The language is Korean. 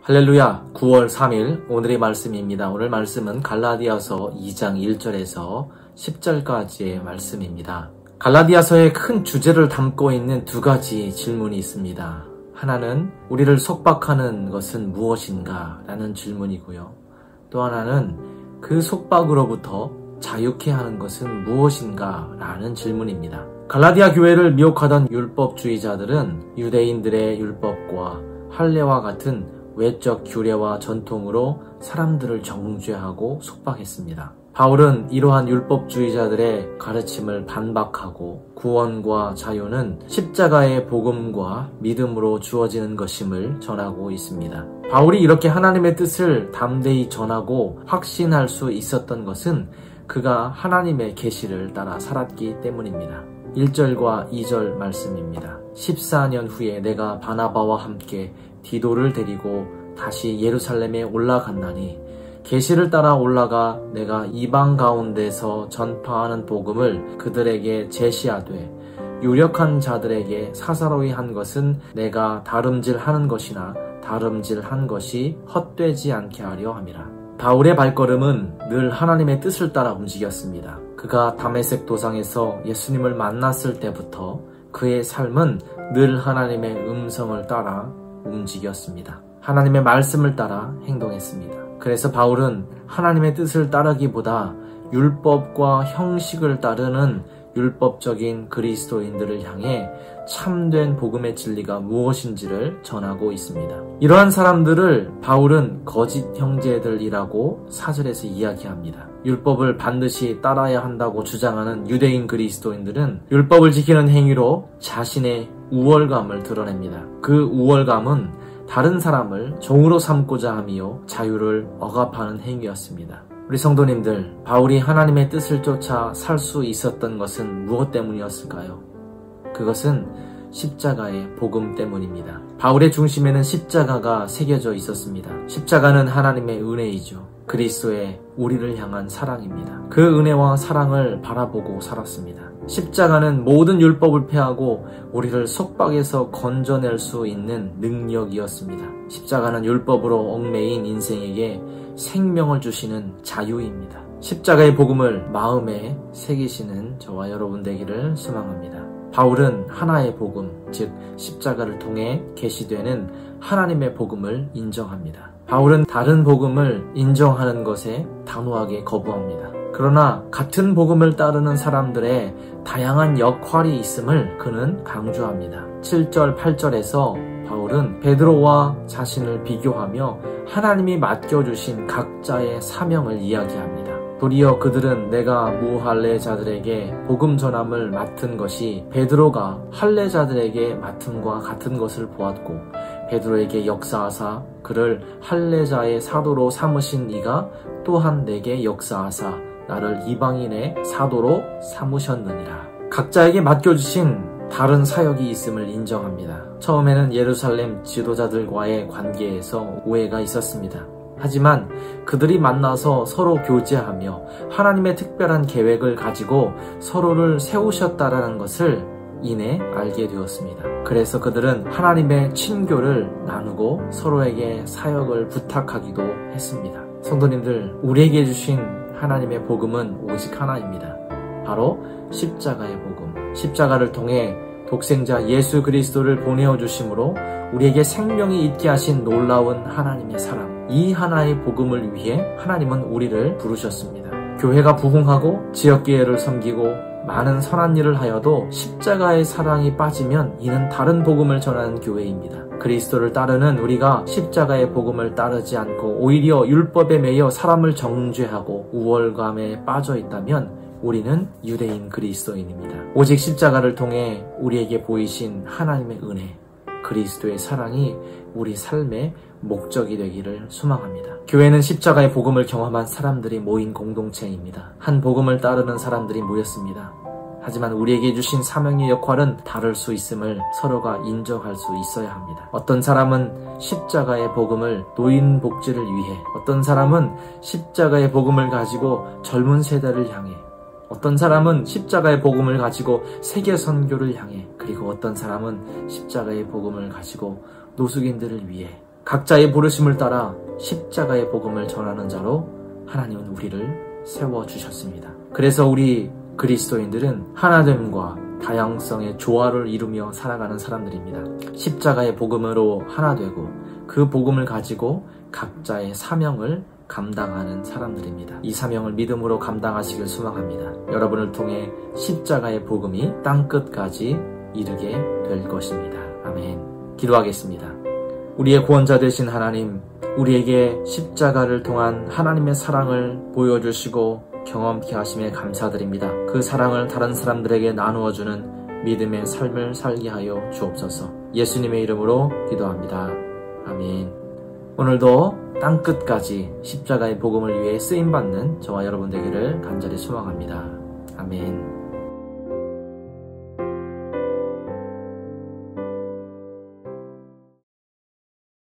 할렐루야. 9월 3일 오늘의 말씀입니다. 오늘 말씀은 갈라디아서 2장 1절에서 10절까지의 말씀입니다. 갈라디아서의 큰 주제를 담고 있는 두 가지 질문이 있습니다. 하나는 우리를 속박하는 것은 무엇인가? 라는 질문이고요. 또 하나는 그 속박으로부터 자유케 하는 것은 무엇인가? 라는 질문입니다. 갈라디아 교회를 미혹하던 율법주의자들은 유대인들의 율법과 할례와 같은 외적 규례와 전통으로 사람들을 정죄하고 속박했습니다. 바울은 이러한 율법주의자들의 가르침을 반박하고 구원과 자유는 십자가의 복음과 믿음으로 주어지는 것임을 전하고 있습니다. 바울이 이렇게 하나님의 뜻을 담대히 전하고 확신할 수 있었던 것은 그가 하나님의 계시를 따라 살았기 때문입니다. 1절과 2절 말씀입니다. 14년 후에 내가 바나바와 함께 디도를 데리고 다시 예루살렘에 올라갔나니 계시를 따라 올라가 내가 이방 가운데서 전파하는 복음을 그들에게 제시하되 유력한 자들에게 사사로이 한 것은 내가 다름질하는 것이나 다름질한 것이 헛되지 않게 하려 함이라. 바울의 발걸음은 늘 하나님의 뜻을 따라 움직였습니다. 그가 다메섹 도상에서 예수님을 만났을 때부터 그의 삶은 늘 하나님의 음성을 따라 움직였습니다. 하나님의 말씀을 따라 행동했습니다. 그래서 바울은 하나님의 뜻을 따르기보다 율법과 형식을 따르는 율법적인 그리스도인들을 향해 참된 복음의 진리가 무엇인지를 전하고 있습니다. 이러한 사람들을 바울은 거짓 형제들이라고 4절에서 이야기합니다. 율법을 반드시 따라야 한다고 주장하는 유대인 그리스도인들은 율법을 지키는 행위로 자신의 우월감을 드러냅니다. 그 우월감은 다른 사람을 종으로 삼고자 하며 자유를 억압하는 행위였습니다. 우리 성도님들, 바울이 하나님의 뜻을 쫓아 살 수 있었던 것은 무엇 때문이었을까요? 그것은 십자가의 복음 때문입니다. 바울의 중심에는 십자가가 새겨져 있었습니다. 십자가는 하나님의 은혜이죠. 그리스도의 우리를 향한 사랑입니다. 그 은혜와 사랑을 바라보고 살았습니다. 십자가는 모든 율법을 폐하고 우리를 속박에서 건져낼 수 있는 능력이었습니다. 십자가는 율법으로 얽매인 인생에게 생명을 주시는 자유입니다. 십자가의 복음을 마음에 새기시는 저와 여러분 되기를 소망합니다. 바울은 하나의 복음, 즉 십자가를 통해 계시되는 하나님의 복음을 인정합니다. 바울은 다른 복음을 인정하는 것에 단호하게 거부합니다. 그러나 같은 복음을 따르는 사람들의 다양한 역할이 있음을 그는 강조합니다. 7절, 8절에서 바울은 베드로와 자신을 비교하며 하나님이 맡겨주신 각자의 사명을 이야기합니다. 도리어 그들은 내가 무할례자들에게 복음 전함을 맡은 것이 베드로가 할례자들에게 맡음과 같은 것을 보았고 베드로에게 역사하사 그를 할례자의 사도로 삼으신 이가 또한 내게 역사하사 나를 이방인의 사도로 삼으셨느니라. 각자에게 맡겨주신 다른 사역이 있음을 인정합니다. 처음에는 예루살렘 지도자들과의 관계에서 오해가 있었습니다. 하지만 그들이 만나서 서로 교제하며 하나님의 특별한 계획을 가지고 서로를 세우셨다라는 것을 이내 알게 되었습니다. 그래서 그들은 하나님의 친교를 나누고 서로에게 사역을 부탁하기도 했습니다. 성도님들, 우리에게 주신 하나님의 복음은 오직 하나입니다. 바로 십자가의 복음. 십자가를 통해 독생자 예수 그리스도를 보내어 주심으로 우리에게 생명이 있게 하신 놀라운 하나님의 사랑. 이 하나의 복음을 위해 하나님은 우리를 부르셨습니다. 교회가 부흥하고 지역교회를 섬기고 많은 선한 일을 하여도 십자가의 사랑이 빠지면 이는 다른 복음을 전하는 교회입니다. 그리스도를 따르는 우리가 십자가의 복음을 따르지 않고 오히려 율법에 매여 사람을 정죄하고 우월감에 빠져 있다면 우리는 유대인 그리스도인입니다. 오직 십자가를 통해 우리에게 보이신 하나님의 은혜, 그리스도의 사랑이 우리 삶의 목적이 되기를 소망합니다. 교회는 십자가의 복음을 경험한 사람들이 모인 공동체입니다. 한 복음을 따르는 사람들이 모였습니다. 하지만 우리에게 주신 사명의 역할은 다를 수 있음을 서로가 인정할 수 있어야 합니다. 어떤 사람은 십자가의 복음을 노인 복지를 위해, 어떤 사람은 십자가의 복음을 가지고 젊은 세대를 향해, 어떤 사람은 십자가의 복음을 가지고 세계 선교를 향해, 그리고 어떤 사람은 십자가의 복음을 가지고 노숙인들을 위해 각자의 부르심을 따라 십자가의 복음을 전하는 자로 하나님은 우리를 세워주셨습니다. 그래서 우리 그리스도인들은 하나됨과 다양성의 조화를 이루며 살아가는 사람들입니다. 십자가의 복음으로 하나 되고 그 복음을 가지고 각자의 사명을 감당하는 사람들입니다. 이 사명을 믿음으로 감당하시길 소망합니다. 여러분을 통해 십자가의 복음이 땅끝까지 이르게 될 것입니다. 아멘. 기도하겠습니다. 우리의 구원자 되신 하나님, 우리에게 십자가를 통한 하나님의 사랑을 보여주시고 경험케 하심에 감사드립니다. 그 사랑을 다른 사람들에게 나누어주는 믿음의 삶을 살게 하여 주옵소서. 예수님의 이름으로 기도합니다. 아멘. 오늘도 땅끝까지 십자가의 복음을 위해 쓰임받는 저와 여러분 되기를 간절히 소망합니다. 아멘.